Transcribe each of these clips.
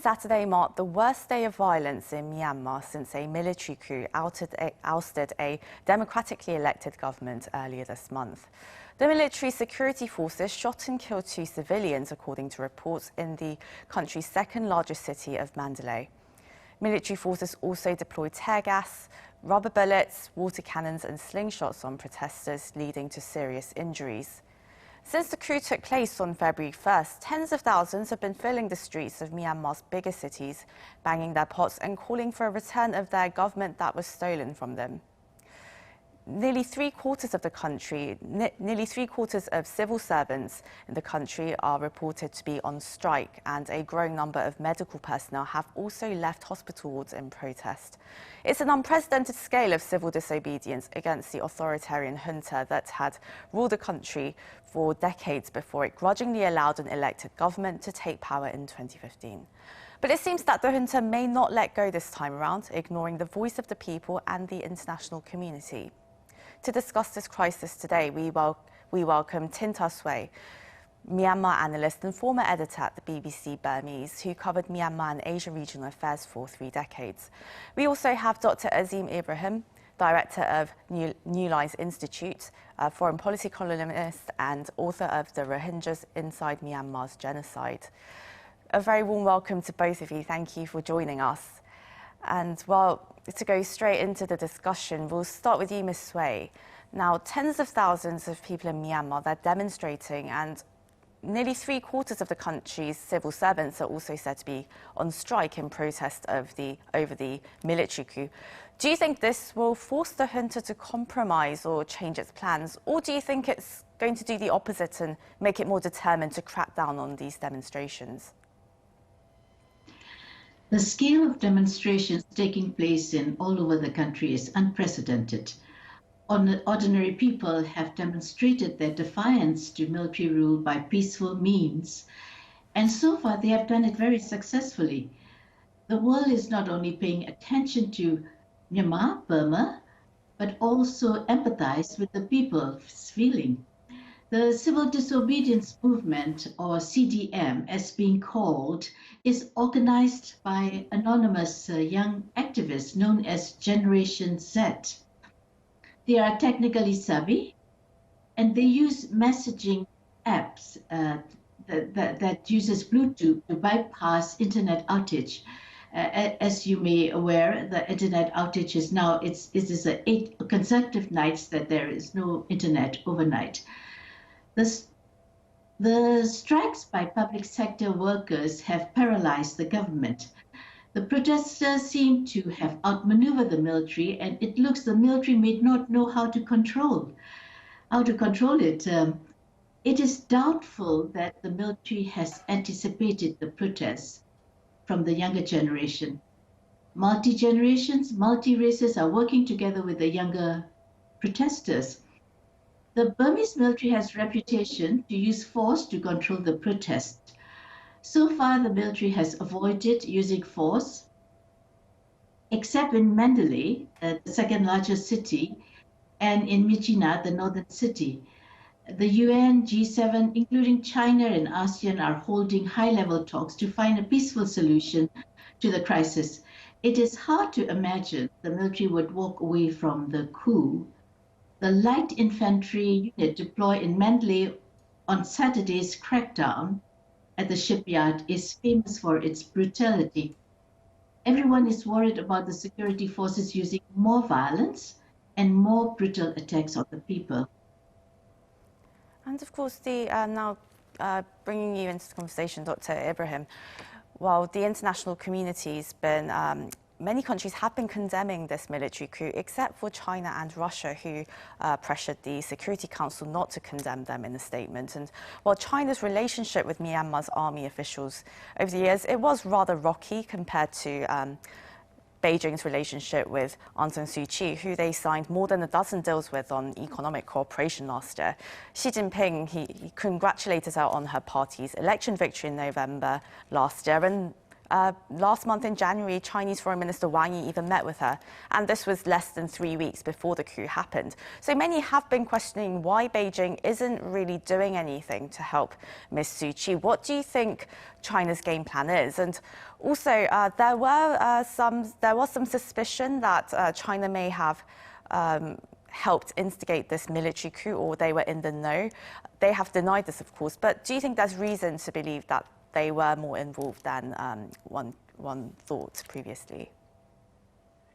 Saturday marked the worst day of violence in Myanmar since a military coup ousted a democratically elected government earlier this month. The military security forces shot and killed 2 civilians, according to reports in the country's second-largest city of Mandalay. Military forces also deployed tear gas, rubber bullets, water cannons and slingshots on protesters, leading to serious injuries. Since the coup took place on February 1st, tens of thousands have been filling the streets of Myanmar's biggest cities, banging their pots and calling for a return of their government that was stolen from them. Nearly three-quarters of civil servants in the country are reported to be on strike, and a growing number of medical personnel have also left hospital wards in protest. It's an unprecedented scale of civil disobedience against the authoritarian junta that had ruled the country for decades before it grudgingly allowed an elected government to take power in 2015. But it seems that the junta may not let go this time around, ignoring the voice of the people and the international community. To discuss this crisis today, we welcome Tin Ta Sway, Myanmar analyst and former editor at the BBC Burmese, who covered Myanmar and Asia regional affairs for 3 decades. We also have Dr. Azim Ibrahim, director of New Lines Institute, a foreign policy columnist and author of The Rohingyas Inside Myanmar's Genocide. A very warm welcome to both of you. Thank you for joining us. And well, to go straight into the discussion, we'll start with you, Ms. Sway. Now, tens of thousands of people in Myanmar, they're demonstrating, and nearly three-quarters of the country's civil servants are also said to be on strike in protest over the military coup. Do you think this will force the junta to compromise or change its plans, or do you think it's going to do the opposite and make it more determined to crack down on these demonstrations? The scale of demonstrations taking place in all over the country is unprecedented. Ordinary people have demonstrated their defiance to military rule by peaceful means, and so far they have done it very successfully. The world is not only paying attention to Myanmar, Burma, but also empathize with the people's feeling. The Civil Disobedience Movement, or CDM as being called, is organized by anonymous young activists known as Generation Z. They are technically savvy, and they use messaging apps that uses Bluetooth to bypass internet outage. As you may be aware, the internet outage is now, it is 8 consecutive nights that there is no internet overnight. The strikes by public sector workers have paralyzed the government. The protesters seem to have outmaneuvered the military, and it looks the military may not know how to control it. It is doubtful that the military has anticipated the protests from the younger generation. Multi-generations, multi-races are working together with the younger protesters. The Burmese military has a reputation to use force to control the protest. So far, the military has avoided using force, except in Mandalay, the second largest city, and in Myitkyina, the northern city. The UN, G7, including China and ASEAN, are holding high-level talks to find a peaceful solution to the crisis. It is hard to imagine the military would walk away from the coup. The light infantry unit deployed in Mandalay on Saturday's crackdown at the shipyard is famous for its brutality. Everyone is worried about the security forces using more violence and more brutal attacks on the people. And of course, now bringing you into the conversation, Dr. Ibrahim, while the international community's been many countries have been condemning this military coup, except for China and Russia, who pressured the Security Council not to condemn them in a statement. And while China's relationship with Myanmar's army officials over the years, it was rather rocky compared to Beijing's relationship with Aung San Suu Kyi, who they signed more than a dozen deals with on economic cooperation last year. Xi Jinping, he congratulated her on her party's election victory in November last year, and Last month in January, Chinese Foreign Minister Wang Yi even met with her, and this was less than 3 weeks before the coup happened. So many have been questioning why Beijing isn't really doing anything to help Ms. Suu Kyi. What do you think China's game plan is? And also, there was some suspicion that China may have helped instigate this military coup, or they were in the know. They have denied this, of course, but do you think there's reason to believe that they were more involved than one thought previously?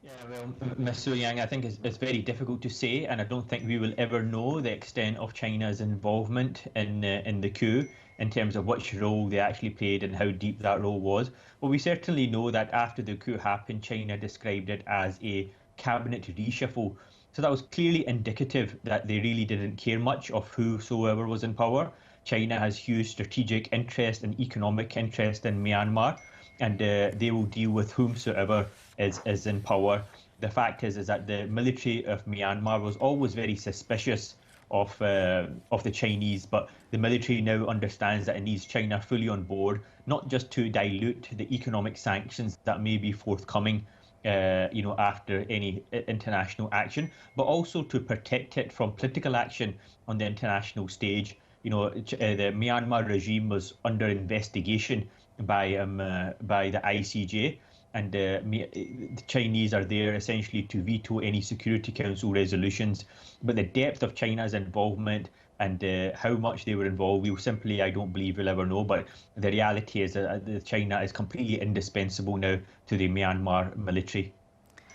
Yeah, well, Ms. Su Yang, I think it's very difficult to say, and I don't think we will ever know the extent of China's involvement in the coup, in terms of which role they actually played and how deep that role was. But we certainly know that after the coup happened, China described it as a cabinet reshuffle. So that was clearly indicative that they really didn't care much of whosoever was in power. China has huge strategic interest and economic interest in Myanmar, and they will deal with whomsoever is in power. The fact is that the military of Myanmar was always very suspicious of the Chinese, but the military now understands that it needs China fully on board, not just to dilute the economic sanctions that may be forthcoming, after any international action, but also to protect it from political action on the international stage. The Myanmar regime was under investigation by the ICJ, and the Chinese are there essentially to veto any Security Council resolutions. But the depth of China's involvement and how much they were involved, I don't believe we'll ever know. But the reality is that China is completely indispensable now to the Myanmar military.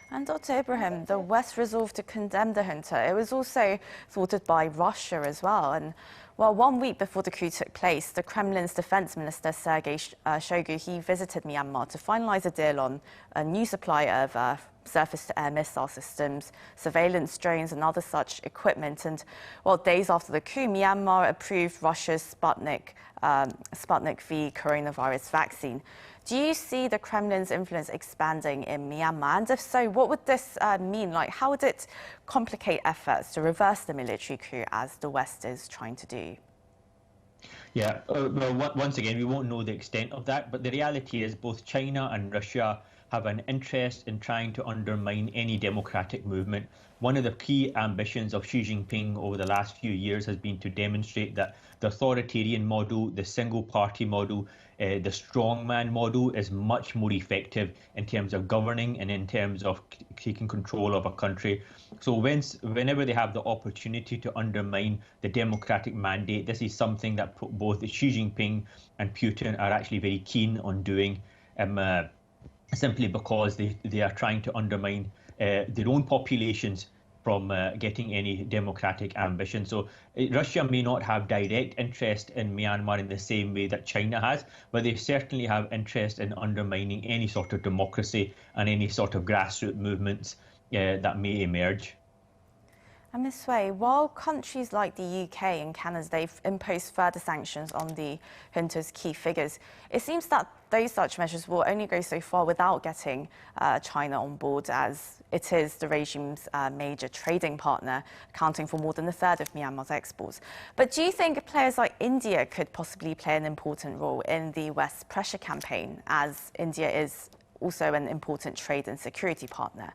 And Dr. Ibrahim, the West resolved to condemn the junta. It was also thwarted by Russia as well. And well, 1 week before the coup took place, the Kremlin's defense minister, Sergei Shoigu, he visited Myanmar to finalize a deal on a new supply of surface-to-air missile systems, surveillance drones and other such equipment. And well, days after the coup, Myanmar approved Russia's Sputnik V coronavirus vaccine. Do you see the Kremlin's influence expanding in Myanmar? And if so, what would this mean? Like, how would it complicate efforts to reverse the military coup as the West is trying to do? Yeah, well, once again, we won't know the extent of that, but the reality is both China and Russia have an interest in trying to undermine any democratic movement. One of the key ambitions of Xi Jinping over the last few years has been to demonstrate that the authoritarian model, the single-party model, the strongman model is much more effective in terms of governing and in terms of taking control of a country. So whenever they have the opportunity to undermine the democratic mandate, this is something that both Xi Jinping and Putin are actually very keen on doing, simply because they are trying to undermine their own populations from getting any democratic ambition. So Russia may not have direct interest in Myanmar in the same way that China has, but they certainly have interest in undermining any sort of democracy and any sort of grassroots movements that may emerge. And Ms. Sway, while countries like the UK and Canada, they've imposed further sanctions on the junta's key figures, it seems that those such measures will only go so far without getting China on board, as it is the regime's major trading partner, accounting for more than a third of Myanmar's exports. But do you think players like India could possibly play an important role in the West's pressure campaign, as India is also an important trade and security partner?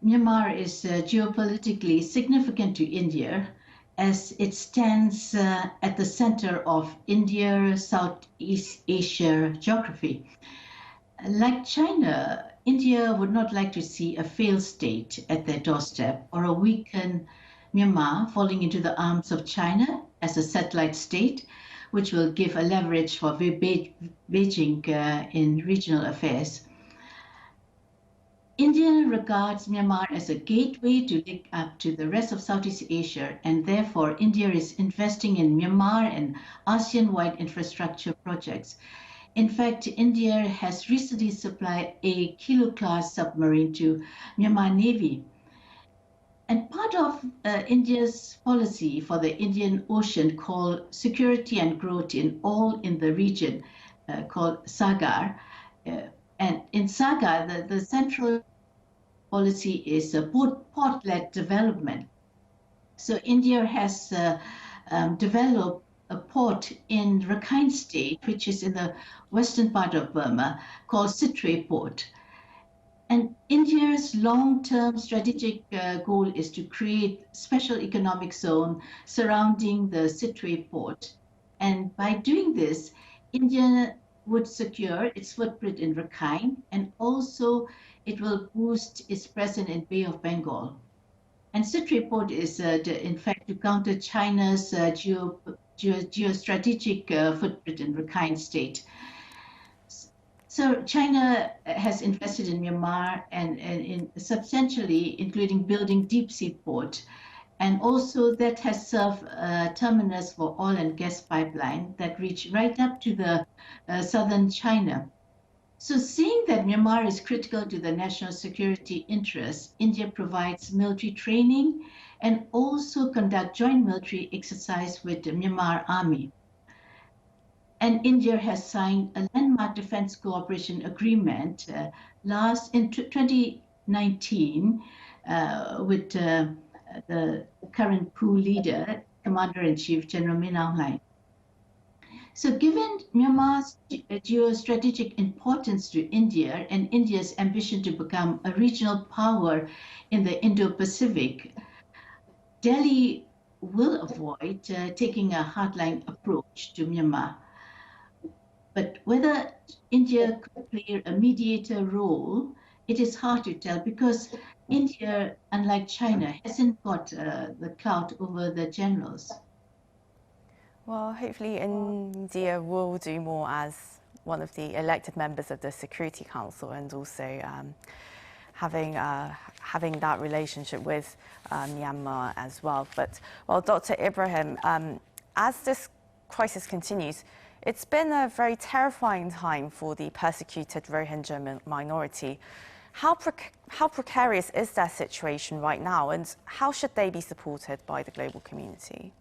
Myanmar is geopolitically significant to India, as it stands at the center of India-Southeast Asia geography. Like China, India would not like to see a failed state at their doorstep, or a weakened Myanmar falling into the arms of China as a satellite state, which will give a leverage for Beijing in regional affairs. India regards Myanmar as a gateway to link up to the rest of Southeast Asia, and therefore India is investing in Myanmar and ASEAN-wide infrastructure projects. In fact, India has recently supplied a Kilo-class submarine to Myanmar Navy. And part of India's policy for the Indian Ocean, called Security and Growth in the region, called SAGAR. And in SAGAR, the central policy is port-led development. So India has developed a port in Rakhine State, which is in the western part of Burma, called Sittwe Port. And India's long-term strategic goal is to create special economic zone surrounding the Sittwe port. And by doing this, India would secure its footprint in Rakhine, and also it will boost its presence in Bay of Bengal. And Sittwe port is, in fact, to counter China's geostrategic footprint in Rakhine State. So China has invested in Myanmar and in substantially, including building deep sea port. And also that has served terminus for oil and gas pipeline that reach right up to the southern China. So seeing that Myanmar is critical to the national security interests, India provides military training and also conduct joint military exercise with the Myanmar army. And India has signed a landmark defense cooperation agreement in 2019 with the current coup leader, Commander-in-Chief General Min Aung Hlaing. So given Myanmar's geostrategic importance to India and India's ambition to become a regional power in the Indo-Pacific, Delhi will avoid taking a hardline approach to Myanmar. But whether India could play a mediator role, it is hard to tell because India, unlike China, hasn't got the clout over the generals. Well, hopefully India will do more as one of the elected members of the Security Council and also having that relationship with Myanmar as well. But, well, Dr. Ibrahim, as this crisis continues, it's been a very terrifying time for the persecuted Rohingya minority. How precarious is their situation right now, and how should they be supported by the global community?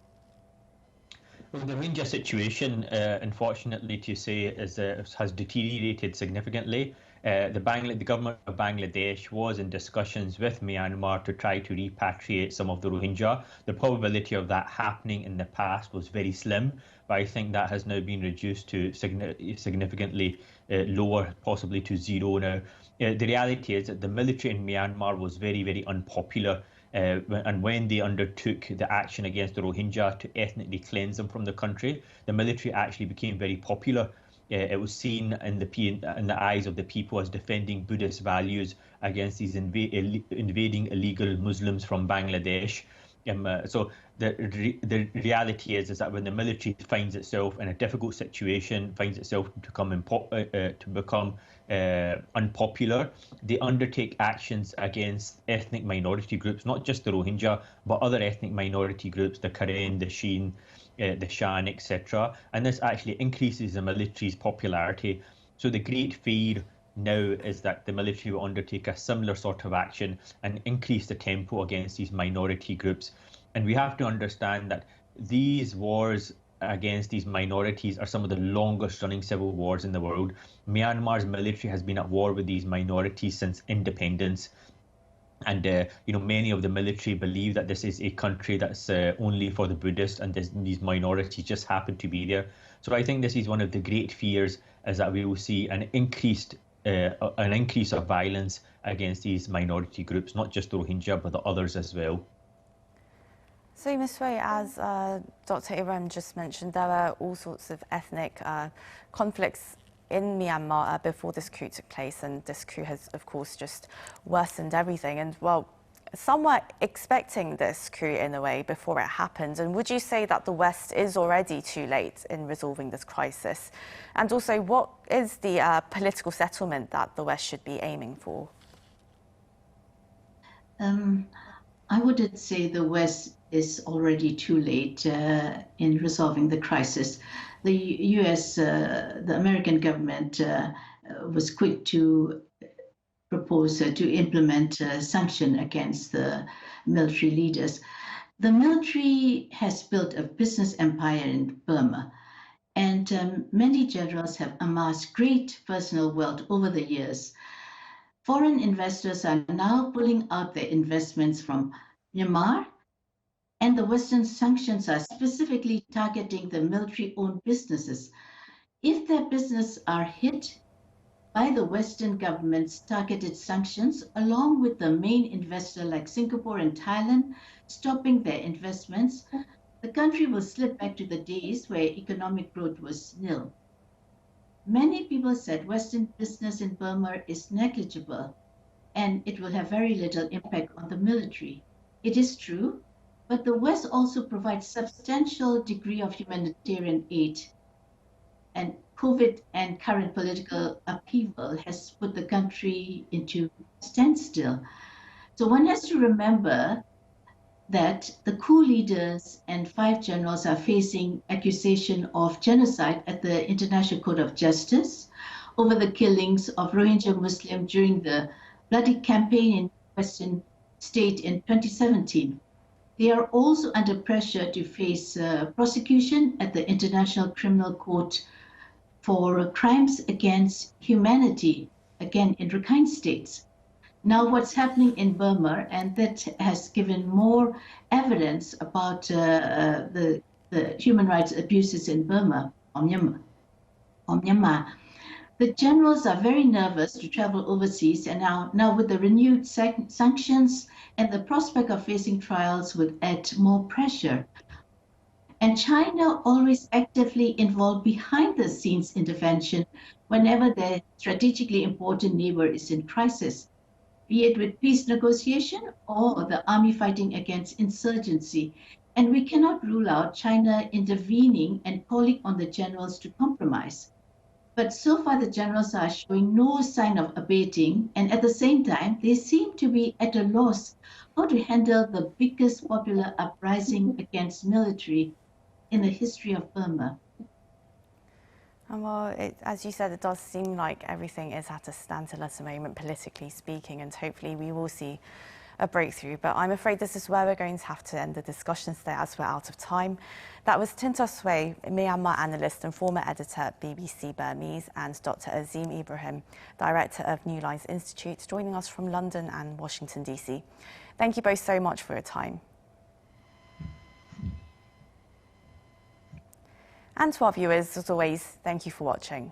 Well, the Rohingya situation, unfortunately to say, has deteriorated significantly. The government of Bangladesh was in discussions with Myanmar to try to repatriate some of the Rohingya. The probability of that happening in the past was very slim, but I think that has now been reduced to significantly lower, possibly to zero now. The reality is that the military in Myanmar was very, very unpopular. And when they undertook the action against the Rohingya to ethnically cleanse them from the country, the military actually became very popular. It was seen in the eyes of the people as defending Buddhist values against these invading illegal Muslims from Bangladesh. So the reality is that when the military finds itself in a difficult situation, finds itself to become unpopular, they undertake actions against ethnic minority groups, not just the Rohingya, but other ethnic minority groups, the Karen, the Shin, the Shan, etc. And this actually increases the military's popularity. So the great fear now is that the military will undertake a similar sort of action and increase the tempo against these minority groups. And we have to understand that these wars against these minorities are some of the longest running civil wars in the world. Myanmar's military has been at war with these minorities since independence. And many of the military believe that this is a country that's only for the Buddhists, and these minorities just happen to be there. So I think this is one of the great fears, is that we will see an increase of violence against these minority groups, not just the Rohingya, but the others as well. So, Ms. Wei, as Dr. Ibrahim just mentioned, there are all sorts of ethnic conflicts in Myanmar before this coup took place, and this coup has, of course, just worsened everything. And, well, some were expecting this coup in a way before it happened. And would you say that the West is already too late in resolving this crisis? And also, what is the political settlement that the West should be aiming for? I wouldn't say the West is already too late in resolving the crisis. The US, the American government was quick to propose to implement a sanction against the military leaders. The military has built a business empire in Burma, and many generals have amassed great personal wealth over the years. Foreign investors are now pulling out their investments from Myanmar, and the Western sanctions are specifically targeting the military-owned businesses. If their businesses are hit by the Western government's targeted sanctions, along with the main investor like Singapore and Thailand stopping their investments, the country will slip back to the days where economic growth was nil. Many people said Western business in Burma is negligible and it will have very little impact on the military. It is true, but the West also provides substantial degree of humanitarian aid, and COVID and current political upheaval has put the country into standstill. So one has to remember that the coup leaders and 5 generals are facing accusation of genocide at the International Court of Justice over the killings of Rohingya Muslims during the bloody campaign in Western State in 2017. They are also under pressure to face prosecution at the International Criminal Court for crimes against humanity, again in Rakhine states. Now what's happening in Burma, and that has given more evidence about the human rights abuses in Burma, or Myanmar. The generals are very nervous to travel overseas, and now with the renewed sanctions and the prospect of facing trials would add more pressure. And China always actively involved behind the scenes intervention whenever their strategically important neighbor is in crisis, be it with peace negotiation or the army fighting against insurgency. And we cannot rule out China intervening and calling on the generals to compromise. But so far, the generals are showing no sign of abating, and at the same time, they seem to be at a loss how to handle the biggest popular uprising against military in the history of Burma. And well, as you said, it does seem like everything is at a standstill at the moment, politically speaking, and hopefully we will see a breakthrough. But I'm afraid this is where we're going to have to end the discussion today, as we're out of time. That was Tinta Sway, Myanmar analyst and former editor at BBC Burmese, and Dr. Azim Ibrahim, director of New Lines Institute, joining us from London and Washington, DC. Thank you both so much for your time. And to our viewers, as always, thank you for watching.